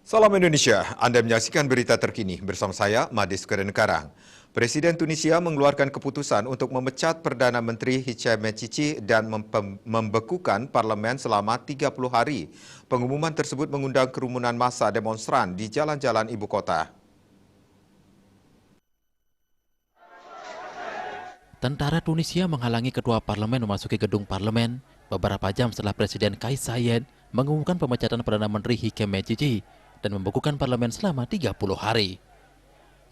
Salam Indonesia, Anda menyaksikan berita terkini bersama saya, Madis Kerenkarang. Presiden Tunisia mengeluarkan keputusan untuk memecat Perdana Menteri Hichem Mechichi dan membekukan parlemen selama 30 hari. Pengumuman tersebut mengundang kerumunan massa demonstran di jalan-jalan ibu kota. Tentara Tunisia menghalangi ketua parlemen memasuki gedung parlemen beberapa jam setelah Presiden Kais Saied mengumumkan pemecatan Perdana Menteri Hichem Mechichi dan membekukan parlemen selama 30 hari.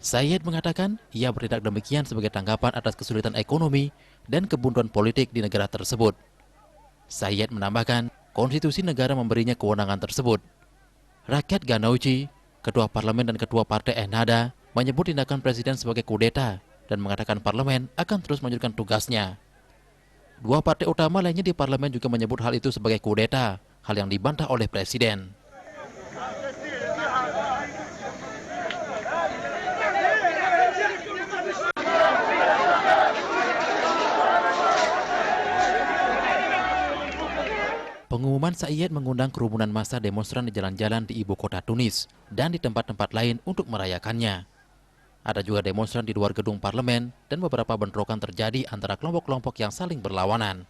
Saied mengatakan ia bertindak demikian sebagai tanggapan atas kesulitan ekonomi dan kebuntuan politik di negara tersebut. Saied menambahkan, konstitusi negara memberinya kewenangan tersebut. Rakyat Ghanouchi, ketua parlemen dan ketua partai Ennahda, menyebut tindakan presiden sebagai kudeta dan mengatakan parlemen akan terus melanjutkan tugasnya. Dua partai utama lainnya di parlemen juga menyebut hal itu sebagai kudeta, hal yang dibantah oleh presiden. Pengumuman Saied mengundang kerumunan massa demonstran di jalan-jalan di ibu kota Tunis dan di tempat-tempat lain untuk merayakannya. Ada juga demonstran di luar gedung parlemen dan beberapa bentrokan terjadi antara kelompok-kelompok yang saling berlawanan.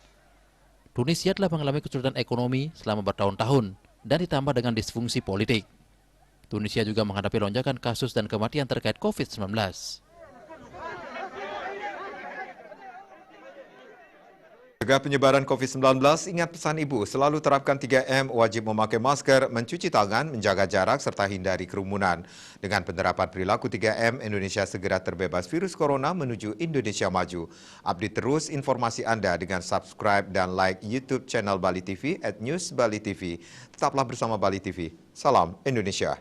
Tunisia telah mengalami kesulitan ekonomi selama bertahun-tahun dan ditambah dengan disfungsi politik. Tunisia juga menghadapi lonjakan kasus dan kematian terkait COVID-19. Mencegah penyebaran COVID-19, ingat pesan ibu, selalu terapkan 3M, wajib memakai masker, mencuci tangan, menjaga jarak, serta hindari kerumunan. Dengan penerapan perilaku 3M, Indonesia segera terbebas virus corona menuju Indonesia maju. Update terus informasi Anda dengan subscribe dan like YouTube channel Bali TV @newsbalitv. Tetaplah bersama Bali TV. Salam Indonesia.